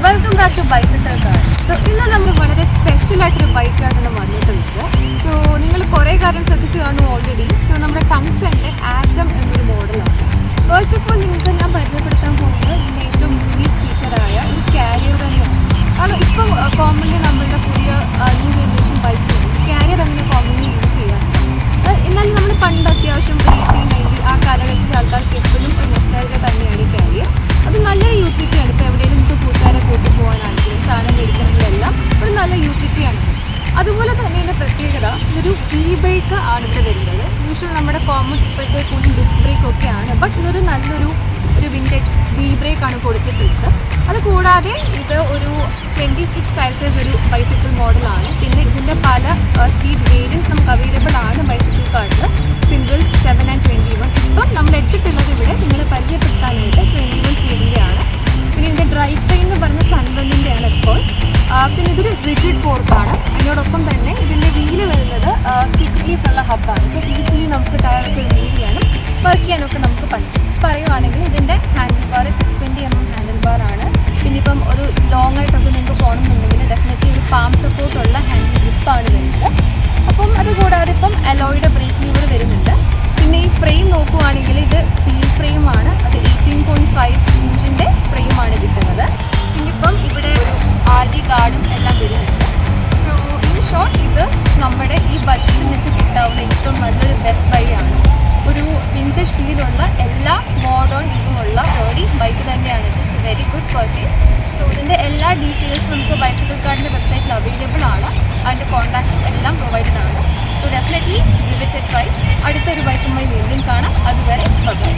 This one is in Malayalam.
Welcome back to bicycle car. So ഇന്ന് നമ്മൾ വളരെ സ്പെഷ്യലായിട്ടൊരു ബൈക്കായിട്ടാണ് വന്നിട്ടുള്ളത്. സോ നിങ്ങൾ കുറേ കാര്യം ശ്രദ്ധിച്ച് കാണും ഓൾറെഡി. സോ നമ്മുടെ ടങ്സ്റ്റൻ്റെ ആറ്റം എന്നൊരു മോഡലാണ്. ഫസ്റ്റ് ഓഫ് ഓൾ നിങ്ങൾക്ക് ഞാൻ പരിചയപ്പെടുത്താൻ പോകുന്നത് ഇതിൻ്റെ ഏറ്റവും യൂണീക്ക് ഫീച്ചറായ ഒരു കാരിയർ തന്നെയാണ്. കാരണം ഇപ്പം കോമൺലി നമ്മളുടെ പുതിയ ന്യൂ ജനറേഷൻ ബൈക്സ് കാരിയർ അങ്ങനെ കോമൺലി യൂസ് ചെയ്യാറുണ്ട്. എന്നാലും നമ്മൾ പണ്ട് അത്യാവശ്യം ഒരു 1890 ആ കാലഘട്ടത്തിലെ ആൾക്കാർക്ക് എപ്പോഴും ഒരു നൊസ്റ്റാൾജിയ തന്നെയാണ് ഈ കാരിയർ. അത് നല്ലൊരു യൂട്ടിലിറ്റിയാണ്. ഇപ്പോൾ എവിടെയെങ്കിലും നിങ്ങൾക്ക് കൂട്ടുകാരെ കൂട്ടി പോകാനാണെങ്കിലും സാധനം മേടിക്കുന്നതിലെല്ലാം ഒരു നല്ല യൂട്ടിലിറ്റിയാണ്. അതുപോലെ തന്നെ ഇതിൻ്റെ പ്രത്യേകത ഇതൊരു ബ്രേക്ക് ആണ് ഇവിടെ വരുന്നത്. യൂഷ്വൽ നമ്മുടെ കോമൺ ഇപ്പോഴത്തെ കൂടുതൽ ഡിസ്ക് ബ്രേക്ക് ഒക്കെയാണ്. ബട്ട് ഇതൊരു നല്ലൊരു വിൻറ്റേജ് ബ്രേക്കാണ് കൊടുത്തിട്ടുള്ളത്. അതുകൂടാതെ ഇത് ഒരു 26 ടയർ സൈസ് ഒരു ബൈസിക്കിൾ മോഡലാണ്. പിന്നെ ഇതിൻ്റെ പല സ്പീഡ് വേരിയൻസ് നമുക്ക് അവൈലബിൾ ആണ് ബൈസിക്കിൾ കാർഡിൽ. Single, 7 and 21. ഇപ്പം നമ്മൾ എടുത്തിട്ടുള്ളത് ഇവിടെ നിങ്ങളെ പരിചയപ്പെടുത്താനായിട്ട് 21 സ്പീഡിൻ്റെ ആണ്. പിന്നെ ഇതിൻ്റെ ഡ്രൈവ് ട്രെയിൻ എന്ന് പറഞ്ഞ സൺവെല്ലിൻ്റെ ആണ് അഫ്കോഴ്സ്. പിന്നെ ഇതൊരു റിജിഡ് ഫോർക്കാണ്. അതിനോടൊപ്പം തന്നെ ഇതിൻ്റെ വീല് വരുന്നത് കിക്ക് റിലീസ് ഉള്ള ഹബ്ബാണ്. സോ ഈസിലി നമുക്ക് ടയറൊക്കെ റിമൂവ് ചെയ്യാനും വർക്ക് ചെയ്യാനൊക്കെ നമുക്ക് പറ്റും. പറയുവാണെങ്കിൽ ഇതിൻ്റെ ഹാൻഡിൽ ബാർ 620 mm ഹാൻഡിൽ ബാറാണ്. പിന്നെ ഇപ്പം ഒരു ലോങ് ആയിട്ടൊക്കെ നിങ്ങൾക്ക് പോകണമെന്നുണ്ടെങ്കിൽ ഡെഫിനറ്റ്ലി ഒരു പാം സപ്പോർട്ടുള്ള ഹാൻഡിൽ ഗ്രിപ്പാണ് വരുന്നത്. അപ്പം അതുകൂടാതെ ഇപ്പം അലോയുടെ ബ്രേക്ക് ലീവർ വരുന്നുണ്ട്. പിന്നെ ഈ ഫ്രെയിം നോക്കുവാണെങ്കിൽ ഇത് സ്റ്റീൽ ഫ്രെയിമാണ്. അത് 18.5 ഇഞ്ചിൻ്റെ ഫ്രെയിമാണ് കിട്ടുന്നത്. പിന്നെ ഇപ്പം ഇവിടെ ഒരു RD ഗാർഡും എല്ലാം വരുന്നുണ്ട്. സോ ഇൻ ഷോർട്ട് ഇത് നമ്മുടെ ഈ ബഡ്ജറ്റിൽ നിങ്ങൾക്ക് കിട്ടാവുന്ന ഏറ്റവും നല്ലൊരു ബെസ്റ്റ് ബൈ ആണ്. ഒരു വിൻറ്റേജ് ഫീലുള്ള എല്ലാ മോഡേൺ ഇതുമുള്ള ബൈക്ക് തന്നെയാണ്. It's A very good purchase. So ഇതിൻ്റെ എല്ലാ ഡീറ്റെയിൽസും നമുക്ക് ബൈസിക്കിൾ കാർഡിൻ്റെ വെബ്സൈറ്റിൽ അവൈലബിൾ ആണ്. അതിൻ്റെ കോൺടാക്റ്റും എല്ലാം പ്രൊവൈഡഡ് ആണ്. So definitely give it A try. അടുത്തൊരു ബൈക്കുമായി വീണ്ടും കാണാം. അതുവരെ ബൈ.